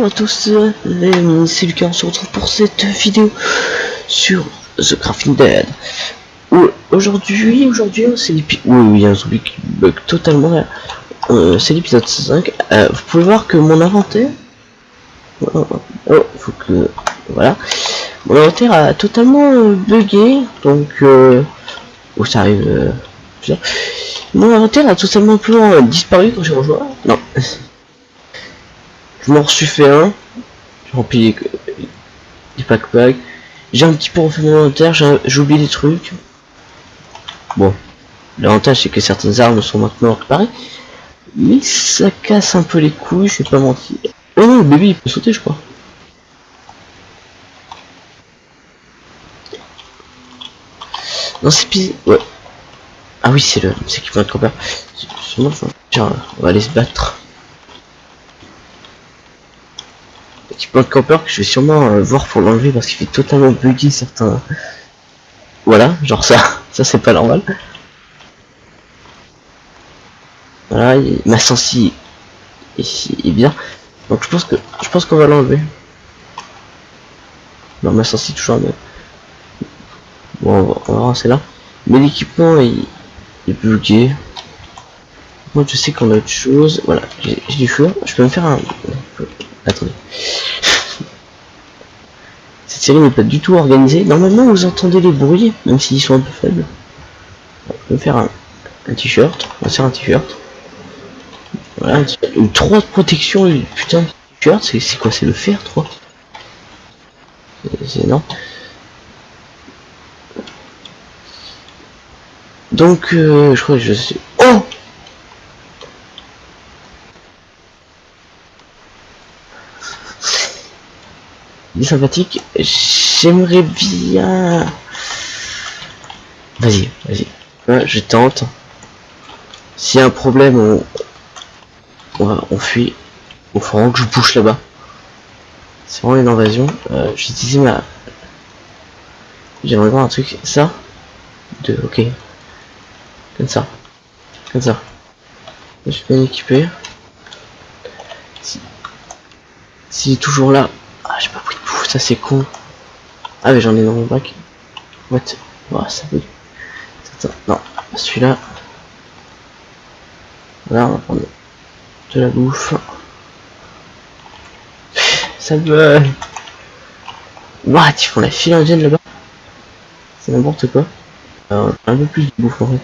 à tous, c'est Lucas, on se retrouve pour cette vidéo sur The Crafting Dead. Aujourd'hui c'est l'épisode... Oui, il y a un zombie qui bug totalement là. C'est l'épisode 5. Vous pouvez voir que mon inventaire... faut que... Voilà. Mon inventaire a totalement bugué, donc... ça arrive... Mon inventaire a totalement disparu quand j'ai rejoint. Non. Je m'en suis fait un. J'ai rempli des pack. J'ai un petit peu refait mon inventaire, j'ai oublié des trucs. Bon, l'avantage c'est que certaines armes sont maintenant réparées. Mais ça casse un peu les couilles, je vais pas mentir. Oh non, le bébé il peut sauter je crois. Dans cet épisode... Ouais. Ah oui c'est l'équipement de campeur. Tiens, on va aller se battre. Équipement de campeur que je vais sûrement voir pour l'enlever parce qu'il fait totalement buggy certains. Voilà, genre ça c'est pas normal. Voilà, ma sensi ici est bien. Donc je pense qu'on va l'enlever. Non, ma sensi toujours bien. Bon, on va rester là. Mais l'équipement il est bugué. Moi je sais qu'on a autre chose. Voilà, j'ai du four. Je peux me faire un... Attendez. Cette série n'est pas du tout organisée. Normalement vous entendez les bruits, même s'ils sont un peu faibles. On peut faire un t-shirt. On va faire un t-shirt. Voilà, une 3 de protection, putain de t-shirt, c'est quoi? C'est le fer 3. C'est énorme. Donc je crois que je sais. Oh, il est sympathique. J'aimerais bien. Vas-y. Ouais, je tente. S'il y a un problème, on fuit. Il faut vraiment que je bouge là-bas. C'est vraiment une invasion. J'ai utilisé ma... J'aimerais voir un truc. Ça. Ok. Comme ça. Je suis bien équipé. S'il est toujours là. Ah, j'ai pas pris de bouffe, ça c'est con. Ah, mais j'en ai dans mon bac. What? Oh, ça peut... Non, celui-là. Voilà, on va prendre de la bouffe. Ça me... What? Ils font la file indienne là-bas. C'est n'importe quoi. Alors, un peu plus de bouffe en fait.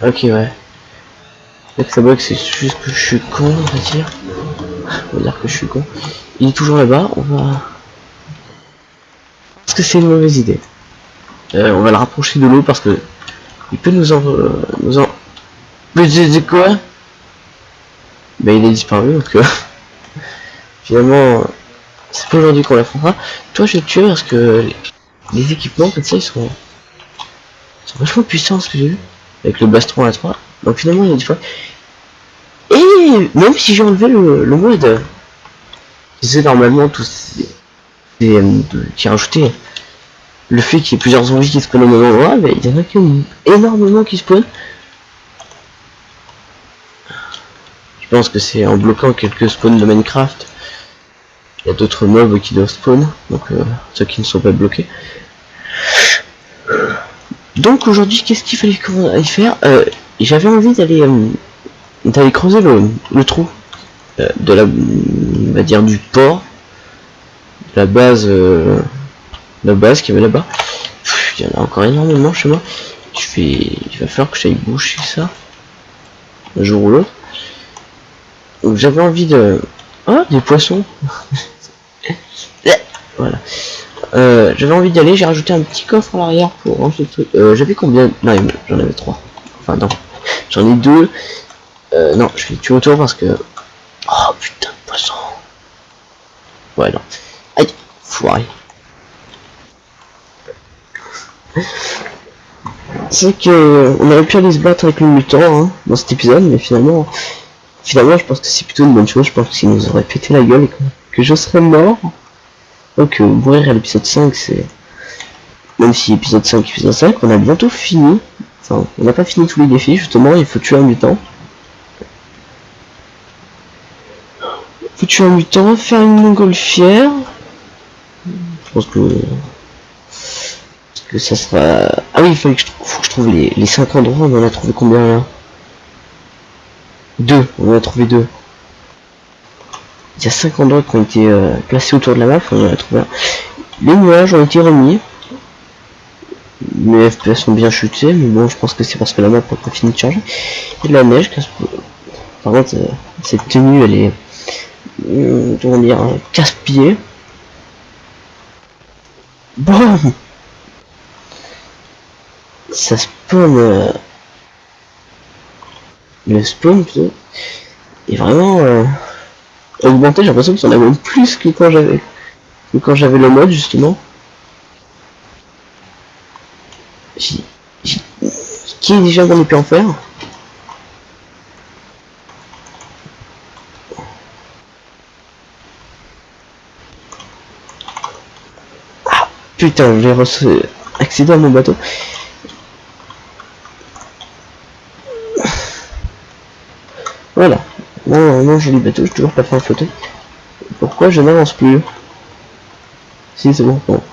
Ok, ouais. Peut-être que ça bug, c'est juste que je suis con, on va dire. On va dire que je suis con. Il est toujours là-bas, on va... Parce que c'est une mauvaise idée. On va le rapprocher de l'eau parce que... Il peut nous en... Mais c'est quoi? Bah il est disparu donc... Finalement... C'est pas aujourd'hui qu'on l'affrontera. Toi je vais te tuer parce que... Les équipements comme ça ils sont vachement puissants ce que j'ai vu. Avec le bastron à 3. Donc finalement il y a des fois. Et même si j'ai enlevé le mode. C'est normalement tous qui a rajouté le fait qu'il y ait plusieurs zombies qui spawnent au même endroit, mais il y en a énormément qui spawnent. Je pense que c'est en bloquant quelques spawns de Minecraft. Il y a d'autres mobs qui doivent spawn, donc ceux qui ne sont pas bloqués. Donc aujourd'hui, qu'est-ce qu'il fallait qu'on aille faire? J'avais envie d'aller creuser le trou de la, on va dire du port, de la base qu'il y avait là-bas. Il y en a encore énormément chez moi. Il va falloir que j'aille boucher ça un jour ou l'autre. Donc j'avais envie de... Ah, des poissons. Voilà. J'avais envie d'y aller, j'ai rajouté un petit coffre à l'arrière pour ranger le truc. J'avais combien? Non, j'en avais 3. Enfin non, j'en ai 2. Non, je vais tuer autour parce que... Oh putain de poisson. Ouais non. Aïe, foiré. C'est que on aurait pu aller se battre avec le mutant hein, dans cet épisode, mais finalement je pense que c'est plutôt une bonne chose. Je pense qu'il nous aurait pété la gueule et que je serais mort. Donc mourir à l'épisode 5 c'est... Même si épisode 5, on a bientôt fini. Enfin, on n'a pas fini tous les défis justement, il faut tuer un mutant. Foutu un mutant, faire une montgolfière. Je pense que ça sera... Ah oui, il fallait que faut que je trouve les 5 endroits. On en a trouvé combien là? 2, on en a trouvé 2. Il y a 5 endroits qui ont été placés autour de la map, on en a trouvé un. Les nuages ont été remis. Mes FPS sont bien chutés, mais bon, je pense que c'est parce que la map n'a pas fini de charger. Et de la neige, par contre, cette tenue, elle est... comment dire, casse-pied. Bon, ça spawn... le spawn, plutôt, est vraiment augmenté. J'ai l'impression que ça en a même plus que quand j'avais le mode, justement. Qui est déjà qu'on ait pu en faire? Ah putain, j'ai accédé à mon bateau. Voilà. Non, joli bateau, j'ai toujours pas fait un fauteuil. Pourquoi je n'avance plus? Si, c'est bon. Bon.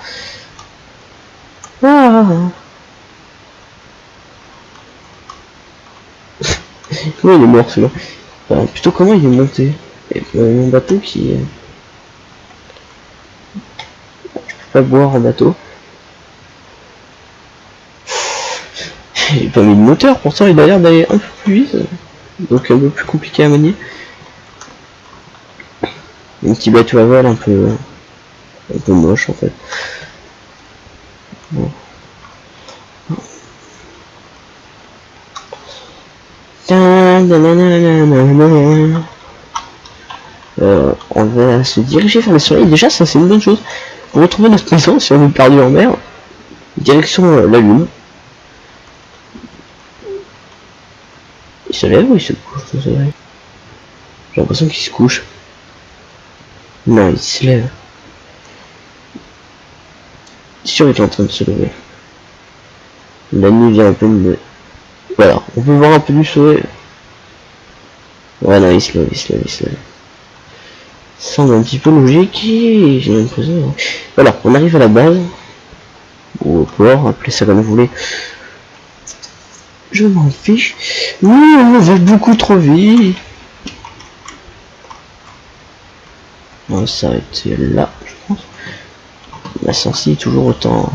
Ah. Comment il est mort celui-là? Enfin, plutôt comment il est monté? Et mon bateau qui... Je peux pas boire en bateau. J'ai pas mis de moteur, pourtant il a l'air d'aller un peu plus vite. Donc un peu plus compliqué à manier. Un petit bateau à voile un peu moche en fait. Bon. On va se diriger vers le soleil. Déjà ça c'est une bonne chose. Pour retrouver notre maison si on est perdu en mer. Direction la lune. Il se lève ou il se couche? J'ai l'impression qu'il se couche. Non, il se lève. Sûr, il est en train de se lever. La nuit vient un peu de... Voilà, on peut voir un peu du soleil. Ouais, non, il se lève. Ça semble un petit peu logique. J'ai l'impression... Voilà, on arrive à la base. Ou au port, appelez ça comme vous voulez. Je m'en fiche. Oui, on va beaucoup trop vite. On va s'arrêter là, je pense. La sensi est toujours autant...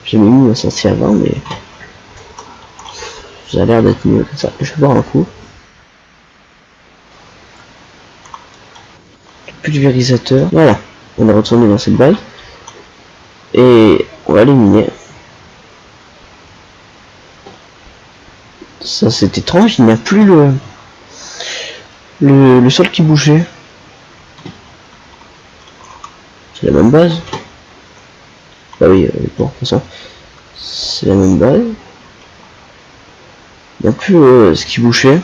J'ai mis la sensi à 20, mais... Ça a l'air d'être mieux que ça. Je vais boire un coup. Pulvérisateur. Voilà. On est retourné dans cette balle. Et on va l'éliminer. Ça c'est étrange, il n'y a plus le sol qui bougeait. C'est la même base. Bah oui, bon, de toute façon, c'est la même base. Il n'y a plus ce qui bougeait.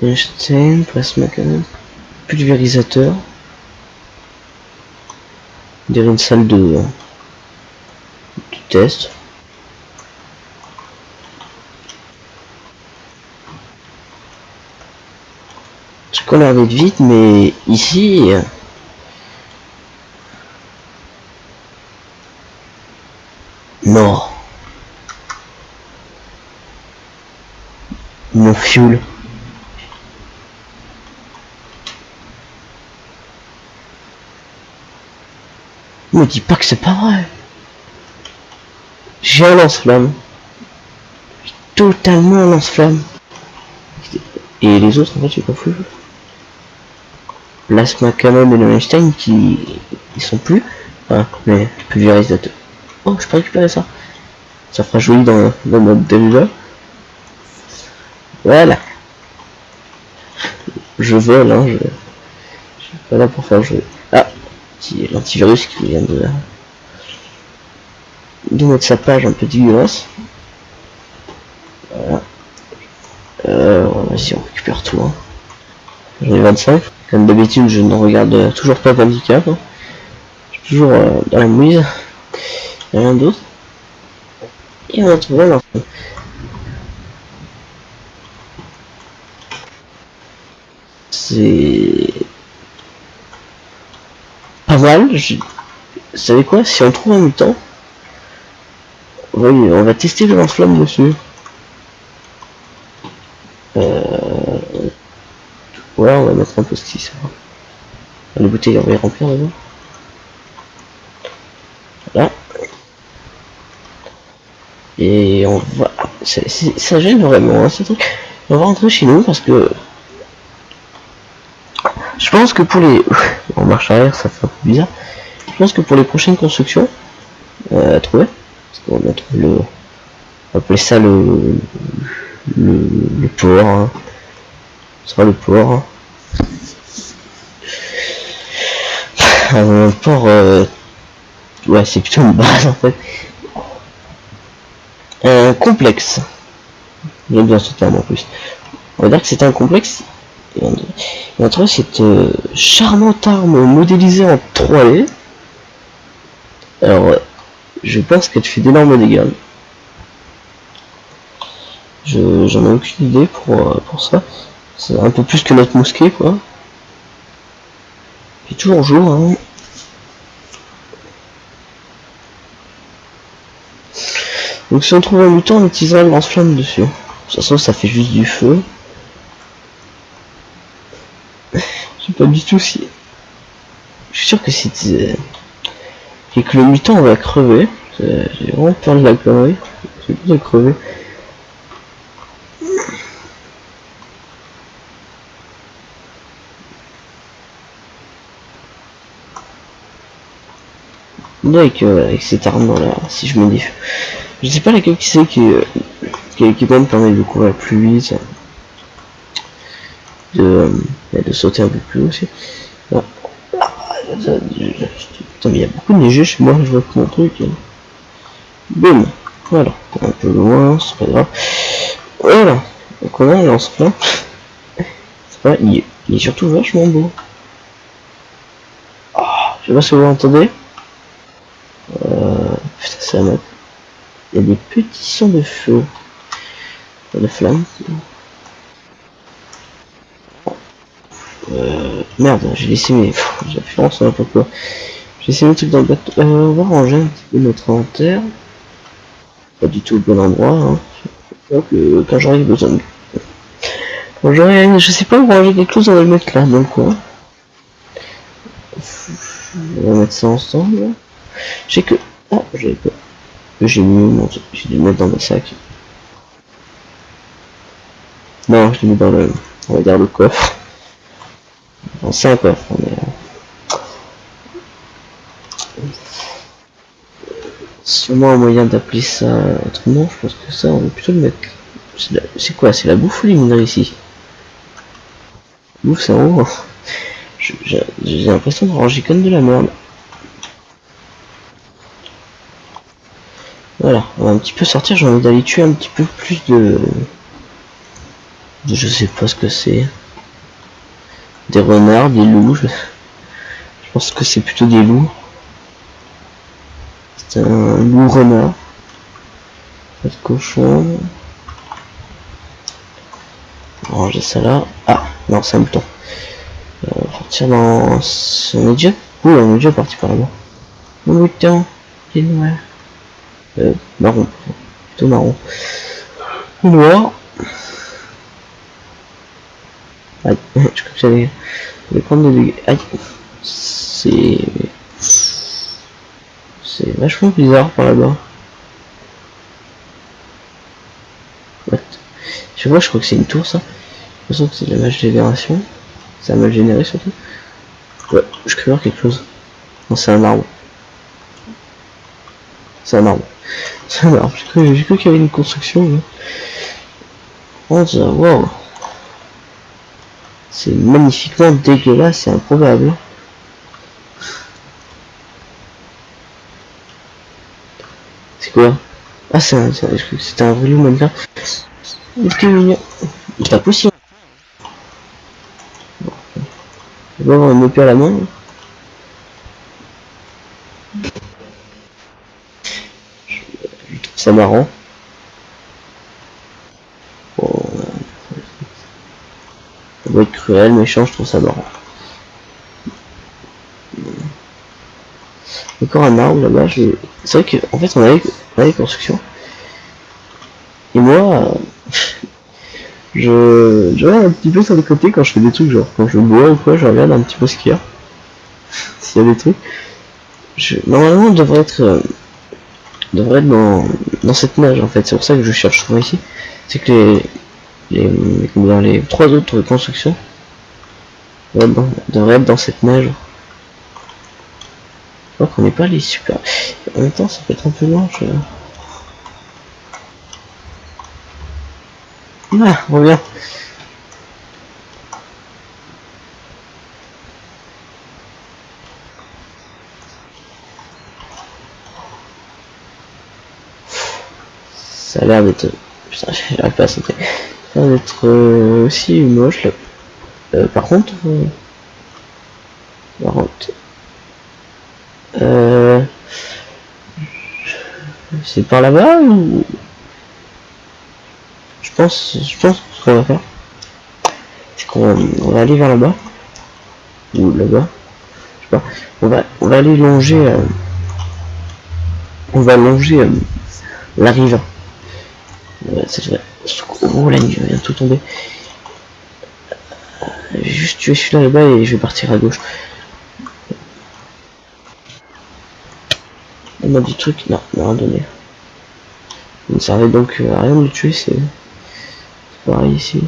Einstein, plasma canal, pulvérisateur. On dirait une salle de test. Ce qu'on a l'air d'être vite, mais ici... Non. Mon fuel. Me dis pas que c'est pas vrai. J'ai un lance-flamme. Totalement un lance-flamme. Et les autres, en fait, j'ai pas fou. Plasma Canon et le Einstein qui... Ils sont plus. Ah, mais pulvérisateur. Oh, je peux récupérer ça. Ça fera joli dans notre déjà. Voilà. Je vole, hein, je suis pas là pour faire jouer. Ah, l'antivirus qui vient de mettre sa page un peu dégueulasse. Voilà. Voilà, si on récupère tout. Hein. J'en ai 25. Comme d'habitude, je ne regarde toujours pas d'handicap. Hein. Je suis toujours dans la mouise. Y'a rien d'autre. Et on a trouvé un enfant. C'est pas mal. Vous savez quoi? Si on trouve un mutant, oui, on va tester le lance-flamme dessus. Ouais, on va mettre un peu ce qui sert. Les bouteilles, on va les remplir d'abord. Voilà. Et on va... ça gêne vraiment, hein, ce truc. On va rentrer chez nous parce que... Je pense que pour les... En marche arrière, ça fait un peu bizarre. Je pense que pour les prochaines constructions, à trouver, parce qu'on a trouvé le... On va appeler ça le port. Hein. Ce sera le port. Hein. Un port... Ouais, c'est plutôt une base en fait. Un complexe. J'aime bien ce terme en plus. On va dire que c'est un complexe. Et on a trouvé cette charmante arme modélisée en 3D. Alors, je pense qu'elle fait d'énormes dégâts. J'en ai aucune idée pour ça. C'est un peu plus que notre mousquet, quoi. Il est toujours jour, hein. Donc si on trouve un mutant, on utilisera le lance-flamme dessus. De toute façon, ça fait juste du feu. Je sais pas du tout si... Je suis sûr que c'est... Et que le mutant va crever. J'ai vraiment peur de la connerie. J'ai peur de crever. Avec cette arme là, si je me dis... Je sais pas laquelle qui c'est qui me permet de courir plus vite. De sauter un peu plus haut aussi. Ouais. Putain, mais il y a beaucoup de neige chez moi, je vois que mon truc. Boum. Voilà. Un peu loin, c'est pas grave. Voilà. Donc on a un lance-flamme. C'est pas, il est surtout vachement beau. Oh, je sais pas si vous l'entendez. Putain, c'est la map. Il y a des petits sons de feu. De flammes. Merde, j'ai laissé mes... J'ai fait ça n'importe quoi. J'ai laissé mes trucs dans le bateau. On va ranger un petit peu notre inventaire. Pas du tout au bon endroit. Hein. Donc, quand j'aurai besoin de... Quand j'aurai... Je sais pas où ranger quelque chose, on va le mettre là, dans le coin. On va mettre ça ensemble. J'ai que... Ah, j'avais pas... J'ai mis mon... J'ai dû le mettre dans mes sacs. Non, je l'ai mis dans le... On va dire le coffre. Enfin, c'est un coffre, mais... Sûrement un moyen d'appeler ça autrement, je pense que ça, on va plutôt le mettre... C'est quoi? C'est la bouffe ou les minerais ici? Bouffe, c'est en haut. J'ai l'impression de ranger comme de la merde. Voilà, on va un petit peu sortir, j'ai envie d'aller tuer un petit peu plus de... Je sais pas ce que c'est. Des renards, des loups, je pense que c'est plutôt des loups. C'est un loup renard. Pas de cochon. On va ranger ça là. Ah, non, c'est un mouton. On va partir dans... On est déjà... Ouh, on est déjà parti par là-bas. Un mouton, il est noir. Marron, plutôt marron. Noir. Aïe, je crois que j'allais prendre des dégâts. Aïe, c'est vachement bizarre par là-bas. What? Je vois, je crois que c'est une tour ça. Je sens que c'est de la mage génération. Ça a mal généré surtout. Ouais, je crée voir quelque chose. Non, c'est un arbre. C'est un arbre. C'est un arbre. J'ai cru qu'il y avait une construction. Mais... Oh, ça, wow. C'est magnifiquement dégueulasse, c'est improbable. C'est quoi? Ah, c'était un vrai loup mannequin. C'est mignon. C'est pas possible. Je vais avoir une épée à la main. ça marrant. Bon, ça doit être cruel, méchant, je trouve ça marrant. Encore un arbre là-bas, c'est vrai qu'en fait on avait construction. Et moi, je regarde un petit peu sur le côté quand je fais des trucs, genre quand je bois ou quoi, je regarde un petit peu ce qu'il y a. S'il y a des trucs. Normalement, on devrait être dans cette nage en fait. C'est pour ça que je cherche souvent ici. C'est que les trois autres constructions devraient être dans cette nage. Je crois qu'on n'est pas allé super. En même temps, ça peut être un peu loin. Ah, reviens. Ça a l'air d'être... Putain, j'arrive pas à sauter. Ça a l'air d'être aussi moche là. Par contre... c'est par là-bas ou... Je pense que ce qu'on va faire, c'est qu'on va aller vers là-bas. Ou là-bas. Je sais pas. On va aller longer... on va longer la rive. C'est vrai. Oh, la nuit va bientôt tomber. Je vais juste tuer celui-là là-bas et je vais partir à gauche. On m'a dit truc, non, il m'a rien donné. Il ne servait donc à rien de le tuer, c'est pareil ici.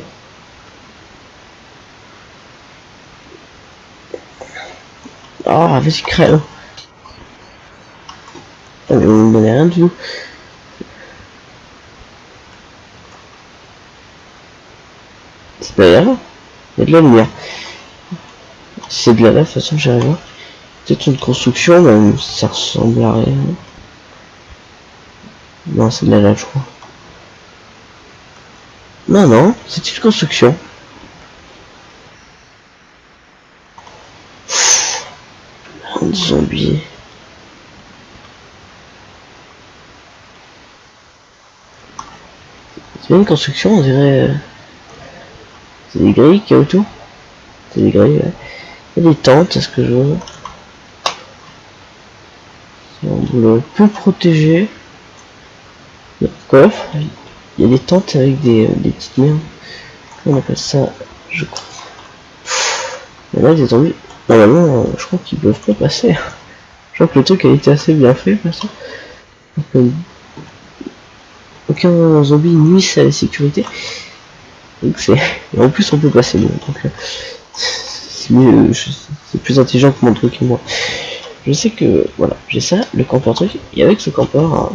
Ah, vas-y, crève. Ah, mais on ne donnait rien du tout. C'est pas grave. Il y a de la lumière. Si c'est de la lave, de toute façon, j'arrive à voir. Peut-être une construction, même si ça ressemble à rien. Non, c'est de la lave, je crois. Non, non, c'est une construction. Un zombie. C'est une construction, on dirait. C'est des grilles qu'il y a autour. C'est des grilles, ouais. Il y a des tentes, est-ce que je vois. C'est un boulot peu protégé. Le coffre. Il y a des tentes avec des petites merdes. On appelle ça, je crois. Il y en a des zombies. Normalement, je crois qu'ils peuvent pas passer. Je crois que le truc a été assez bien fait, parce que aucun zombie nuit à la sécurité. Donc c'est. Et en plus on peut passer donc c'est plus intelligent que mon truc et moi. Je sais que voilà, j'ai ça, le campeur truc, et avec ce campeur un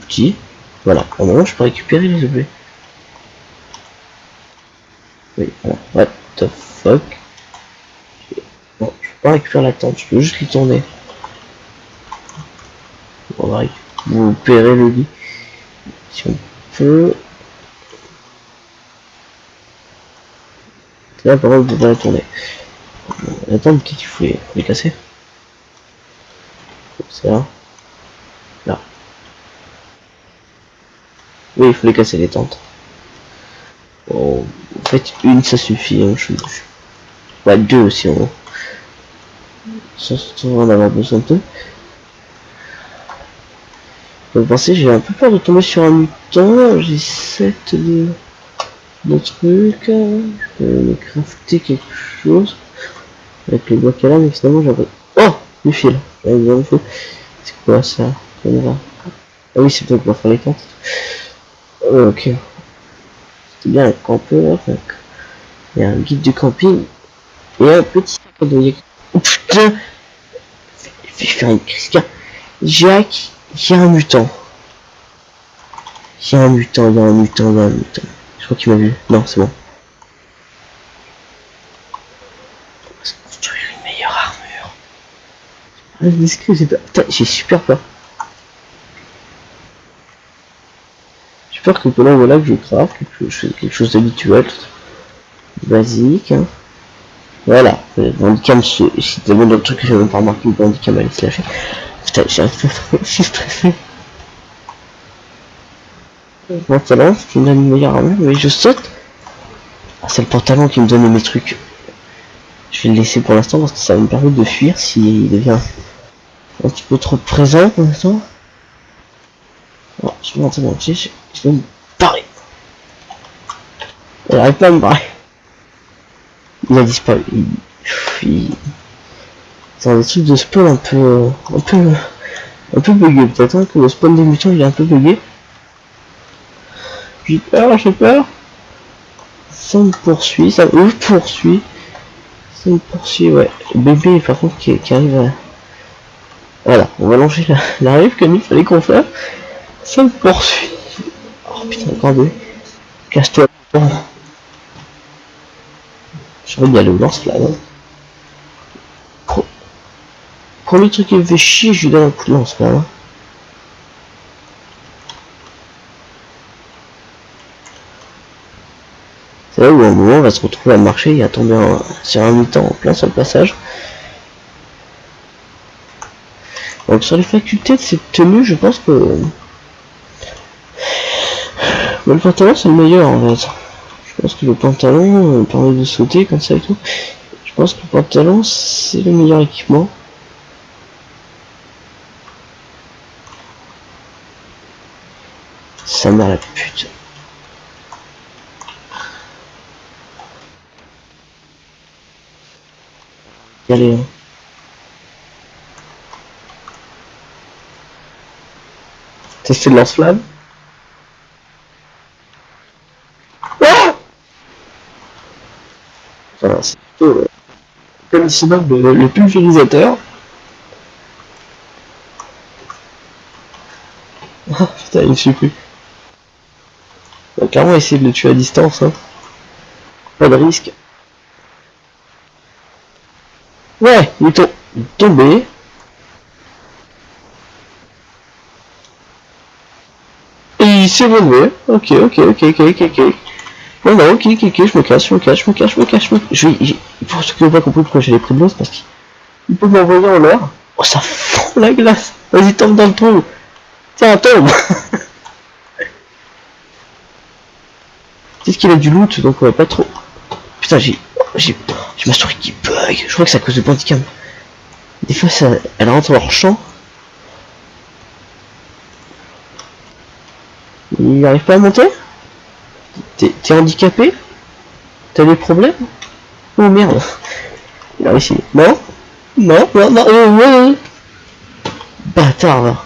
petit, voilà, au moment je peux récupérer les objets. Oui, voilà, what the fuck. Bon, je peux pas récupérer la tente, je peux juste lui tourner. On va récupérer le lit. Si on peut. Là par contre, on peut pas la tourner. Attends, peut-être qu'il faut les casser. Comme ça. Là. Oui, il faut les casser les tentes. Bon, en fait, une ça suffit. Hein, ouais, deux aussi, en gros. Sans en avoir besoin de deux. Vous pensez, j'ai un peu peur de tomber sur un mutant. J'ai 7 de trucs. Je peux me crafter quelque chose. Avec les bois qu'elle a, mais finalement j'avais. Oh, du fil. J'avais besoin de fil. C'est quoi ça? Ah oui, c'est peut-être pour faire les tentes. Ok. C'est bien un campeur. Donc. Il y a un guide du camping. Et un petit sac de. Oh putain! Il fait faire une crise. Jack, il y a un mutant. Il y a un mutant, il y a un mutant, il y a un mutant. Je crois qu'il m'a vu. Non, c'est bon. On va se construire une meilleure armure. Ah, discret, j'ai peur. Putain, j'ai super peur. J'ai peur que pendant voilà que je craft quelque chose d'habituel. Basique. Hein. Voilà. Le handicap, si tellement d'autres trucs que j'avais même pas remarqué, le handicap allait se lâcher. Putain, j'ai un peu stressé. Le pantalon, c'est une meilleure armure, mais je saute. Ah, c'est le pantalon qui me donnait mes trucs. Je vais le laisser pour l'instant parce que ça va me permettre de fuir s'il devient un petit peu trop présent pour l'instant. Bon, je vais monter mon pied, je vais me barrer. Il n'arrive pas à me barrer. Il a disparu. C'est un des trucs de spawn un peu bugué peut-être, hein, que le spawn des mutants il est un peu bugué. J'ai peur, j'ai peur. Ça me poursuit, ça me poursuit. Ça me poursuit, ouais. Bébé par contre qui arrive à... Voilà, on va longer la rive comme il fallait qu'on fasse. Ça me poursuit. Oh putain, encore deux. Casse-toi. J'aurais bien le lance-flamme. Premier truc qui me fait chier, je lui donne un coup de lance-flamme. C'est là où à un moment on va se retrouver à marcher et à tomber sur un mutant en plein sur le passage. Donc sur les facultés de cette tenue, je pense que le pantalon c'est le meilleur en fait. Je pense que le pantalon permet de sauter comme ça et tout. Je pense que le pantalon c'est le meilleur équipement. Ça m'a la pute. Allez. Hein. Tester le lance-flamme. Ah voilà, c'est plutôt comme ici le pulvérisateur. Ah putain, il ne suit plus. On va clairement essayer de le tuer à distance. Hein. Pas de risque. Ouais, il est tombé. Et il s'est relevé. Ok. Non, ok, je me casse. Pour ceux qui n'ont pas compris pourquoi j'ai les prix de l'os, parce qu'il peut m'envoyer en l'air. Oh, ça fond la glace. Vas-y, tombe dans le trou. Tiens, tombe. Peut-être qu'il a du loot, donc ouais, pas trop. Putain, j'ai ma souris qui bug. Je crois que c'est à cause de Bandicam. Des fois, elle rentre hors champ. Il n'arrive pas à monter. T'es handicapé? T'as des problèmes? Oh merde. Il a réussi. Non. Bâtard là.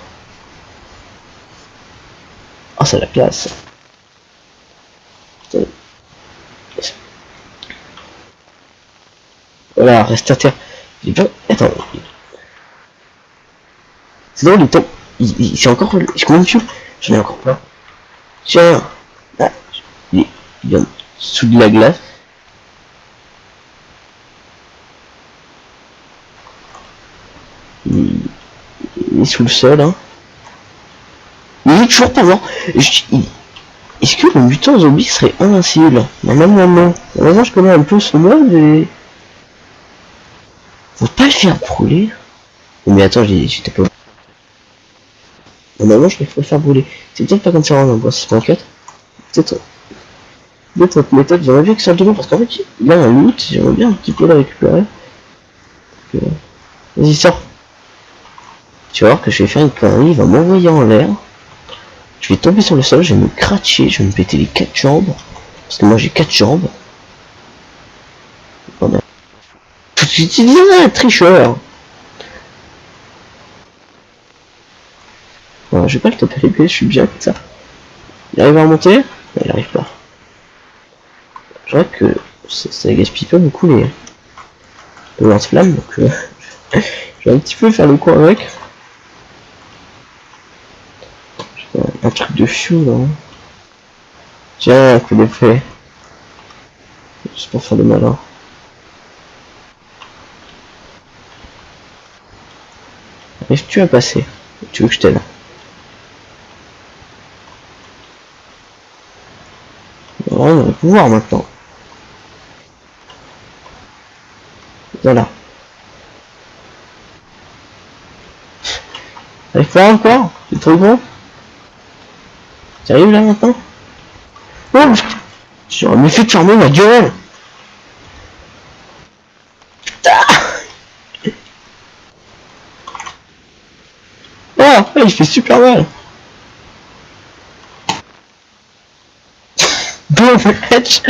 Oh, c'est la classe. Voilà, reste à terre. Il est pas... Attends. C'est drôle, il tombe. Il s'est encore... Je combien de fioul? J'en ai encore plein. Tiens. Ah, il est sous de la glace. Il est sous le sol, hein. Il est toujours pas mort. Est-ce que le mutant zombie serait invincible? Normalement non. Normalement je connais un peu ce mode et... Faut pas le faire brûler. Mais attends, j'étais pas... Normalement je le ferais faire brûler. C'est peut-être pas comme ça en bois 6.4. Peut-être... D'autres méthodes, j'aimerais bien que ça le demande parce qu'en fait il a un loot, j'aimerais bien un petit peu le récupérer. Vas-y sors. Tu vas voir que je vais faire une connerie, il va m'envoyer en l'air. Je vais tomber sur le sol, je vais me cratcher, je vais me péter les 4 jambes. Parce que moi j'ai 4 jambes. Voilà. Tu dis un tricheur. Voilà, je vais pas le taper l'épée, je suis bien comme ça. Il arrive à remonter? Non, il arrive pas. Je vois que ça gaspille pas beaucoup le lance-flamme, donc je vais un petit peu faire le coup avec. Un truc de fou là. Tiens, un coup d'effet. Juste pour faire le malin. Arrives-tu à passer? Tu veux que je t'aide? On va pouvoir maintenant. Voilà. Allez, faire encore? C'est trop bon? T'arrives là maintenant? Oh, j'aurais mieux fait de fermer ma gueule. Oh, il fait super mal. Boom, hedge.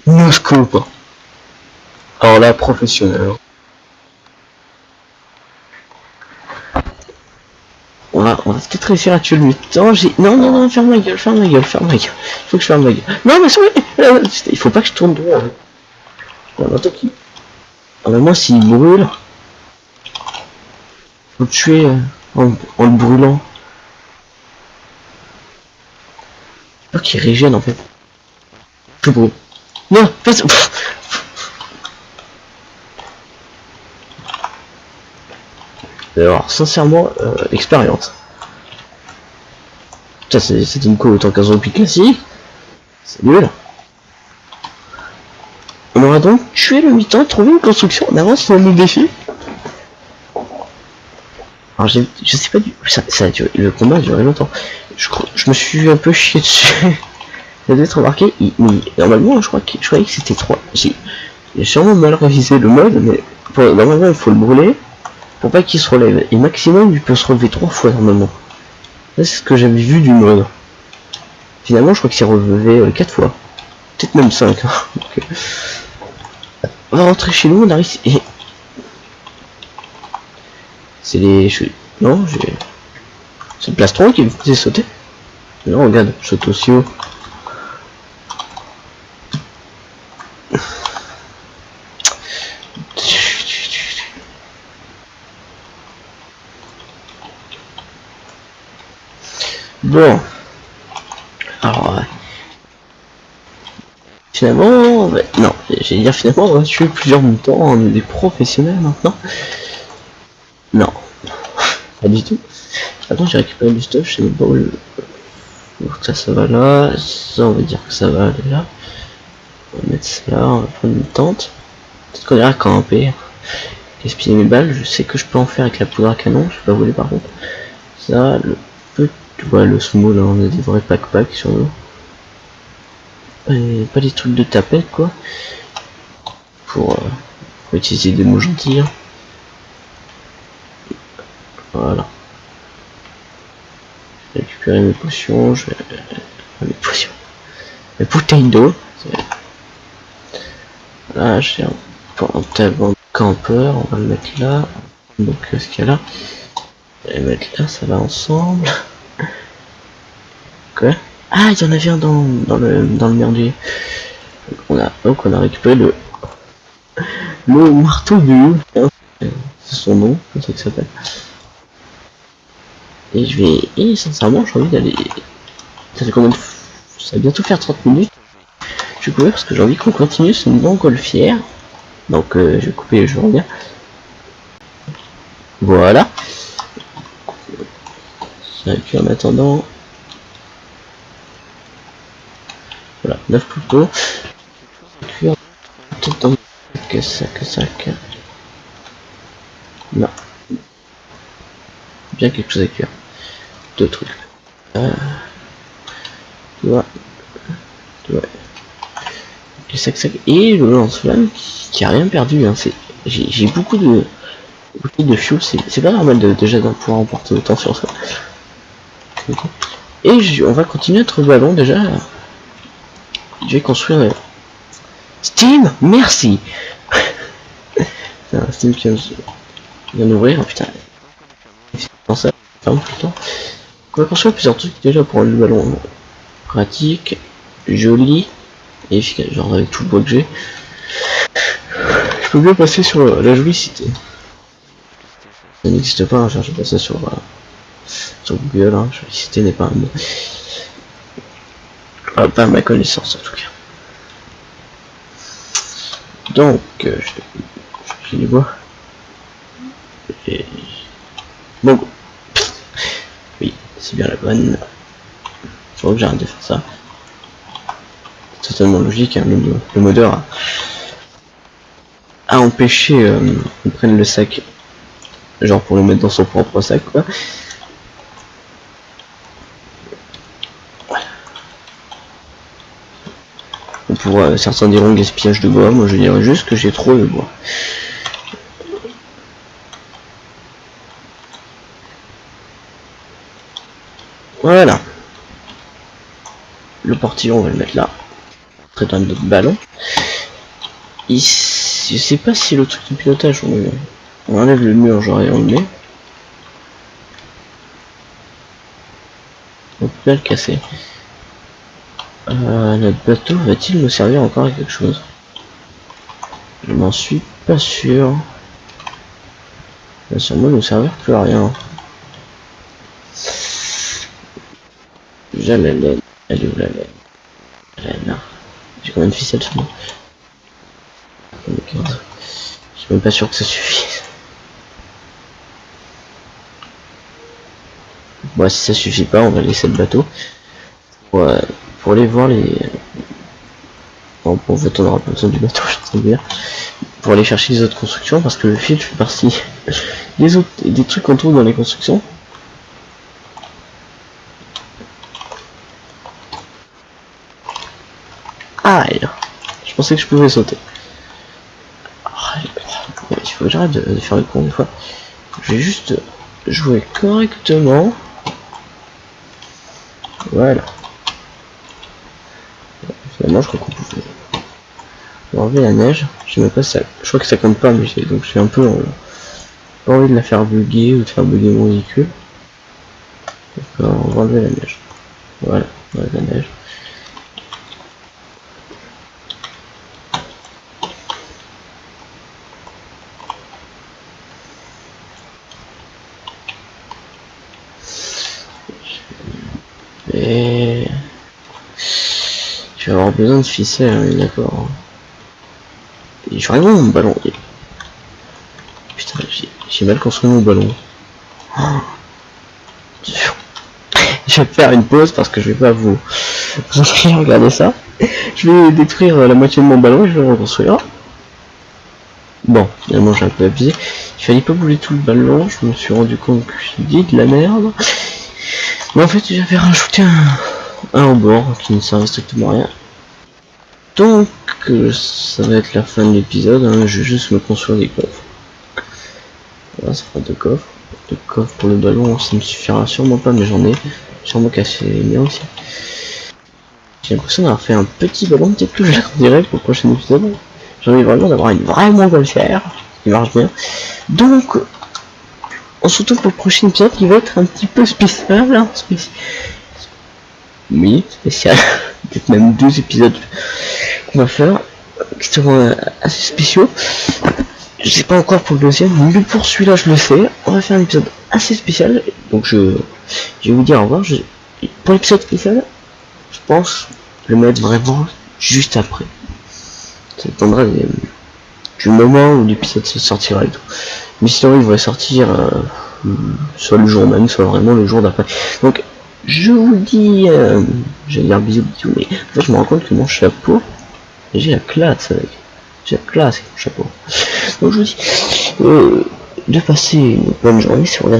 No scope. Alors là, professionnel. On va peut-être réussir à tuer le mutant. Non, non, non, ferme ma gueule, ferme ma gueule, ferme ma gueule. Faut que je ferme ma gueule. Non, mais il faut pas que je tourne droit. N'importe qui. Ah, mais moi, s'il brûle, faut le tuer en le brûlant. Pas qu'il régène en fait. Je brûle. Non, passe. Alors, sincèrement, expérience. Ça, c'est une co autant qu'un zombie classique. C'est nul. On aura donc tué le mutant, trouvé une construction en avance sur le défi. Alors, je sais pas du. Ça a duré, le combat a duré longtemps. Je me suis un peu chié dessus. Vous avez remarqué, normalement, je croyais que c'était 3. J'ai sûrement mal révisé le mode, mais normalement, il faut le brûler pour pas qu'il se relève. Et maximum, il peut se relever 3 fois normalement. Là, c'est ce que j'avais vu du mode. Finalement, je crois qu'il s'est relevé 4 fois. Peut-être même 5. Hein. Donc, on va rentrer chez nous, on arrive. Et... c'est les. Non, j'ai. C'est le plastron qui me faisait sauter. Non, regarde, je saute aussi haut. Bon. Alors, finalement, non, j'allais dire finalement, on va tuer plusieurs mutants, on est des professionnels maintenant. Non, pas du tout. Attends, j'ai récupéré du stuff, je sais même pas où le... ça va là, ça on va dire que ça va aller là. On va mettre ça là, on va prendre une tente. Peut-être qu'on ira camper. Gaspiller mes balles, je sais que je peux en faire avec la poudre à canon, je vais pas voler par contre. Ça, le petit, ouais, le small, là, on a des vrais pack sur nous. Et pas des trucs de tapette quoi. Pour utiliser des mots gentils. Hein. Voilà. Je vais récupérer mes potions, je vais... mes potions. Mes bouteilles d'eau. Là j'ai un pantalon campeur, on va le mettre là. Donc ce qu'il y a là. Je vais le mettre là, ça va ensemble. Quoi? Ah, il y en avait un dans le merdier. Donc on a récupéré le marteau du c'est son nom, comme ça que ça s'appelle. Et je vais. Et sincèrement j'ai envie d'aller. Ça fait combien de... ça va bientôt faire 30 minutes. Je vais couper parce que j'ai envie qu'on continue ce montgolfière. Donc je vais couper et je reviens. Voilà. Ça va en attendant. Voilà, 9 couteaux. Cuire tout dans le sac. Non. Bien quelque chose à cuire. 2 trucs. Tu vois. Les sacs et le lance-flamme qui a rien perdu. Hein. J'ai beaucoup de fuel. C'est pas normal déjà d'en pouvoir emporter autant sur ça. Okay. Et on va continuer notre ballon déjà. Je vais construire. Steam, merci. Steam qui vient d'ouvrir. Oh, putain. Dans ça, ferme tout le temps. On va construire plusieurs trucs déjà pour le ballon pratique, joli et efficace. Genre avec tout le bois que j'ai. Je peux bien passer sur la jolie cité. Ça n'existe pas, hein, je vais passer sur Google, hein. Jolie cité n'est pas un mot. Ah, pas à ma connaissance en tout cas. Donc, je les vois. Et... bon, oui, c'est bien la bonne. Faut que j'arrête de faire ça. C'est totalement logique, hein, le modeur a empêché qu'on prenne le sac, genre pour le mettre dans son propre sac, quoi. pour certains diront gaspillage de bois, moi je dirais juste que j'ai trop de bois. Voilà. Le portillon, on va le mettre là. Près d'un autre ballon. Ici, je sais pas si le truc de pilotage, on enlève le mur, j'aurais enlevé. On peut pas le casser. Notre bateau va-t-il nous servir encore à quelque chose? Je n'en suis pas sûr. Il va sûrement nous servir plus à rien. Déjà la laine. Elle est où la laine? La laine. J'ai combien de ficelles sur moi? Je suis même pas sûr que ça suffise. Bon, si ça suffit pas, on va laisser le bateau. Pour aller voir les... Bon, en fait, on aura pas besoin du bateau, je sais bien. Pour aller chercher les autres constructions, parce que le fil fait partie des trucs qu'on trouve dans les constructions. Ah, je pensais que je pouvais sauter. Il faut que j'arrête de faire le con des fois. Je vais juste jouer correctement. Voilà. Finalement, je crois qu'on pouvait enlever la neige. Je sais même pas si ça... Je crois que ça compte pas, mais donc j'ai un peu pas envie de la faire bugger ou de faire bugger mon véhicule. Donc, on va enlever la neige. Voilà, on enlève la neige. Et je vais avoir besoin de ficelles, d'accord. Et je vraiment mon ballon. Putain, j'ai mal construit mon ballon. Oh. Je vais faire une pause parce que je vais pas vous regarder ça. Je vais détruire la moitié de mon ballon et je vais le reconstruire. Bon, finalement j'ai un peu abusé. Il fallait pas bouger tout le ballon, je me suis rendu compte que je dis de la merde. Mais en fait j'avais rajouté un rebord qui ne servait strictement à rien. Donc ça va être la fin de l'épisode, hein. Je vais juste me construire des coffres. Voilà, ça fera deux coffres. Deux coffres pour le ballon, ça me suffira sûrement pas, mais j'en ai sûrement cassé bien aussi. J'ai l'impression d'avoir fait un petit ballon, peut-être que je l'agrandirai pour le prochain épisode. J'ai envie vraiment d'avoir une vraie montgolfière qui marche bien. Donc on se retrouve pour le prochain épisode qui va être un petit peu spécial, hein, oui, spécial. Peut-être même 2 épisodes qu'on va faire qui seront assez spéciaux. Je sais pas encore pour le deuxième, mais pour celui-là je le sais. On va faire un épisode assez spécial. Donc je vais vous dire au revoir. Pour l'épisode spécial, je pense le mettre vraiment juste après. Ça dépendra du moment où l'épisode se sortira et tout. Mais sinon il va sortir soit le jour même, soit vraiment le jour d'après. Donc je vous dis, j'allais dire bisous, mais en fait je me rends compte que mon chapeau, j'ai la classe avec. J'ai la classe avec mon chapeau. Donc je vous dis de passer une bonne journée sur la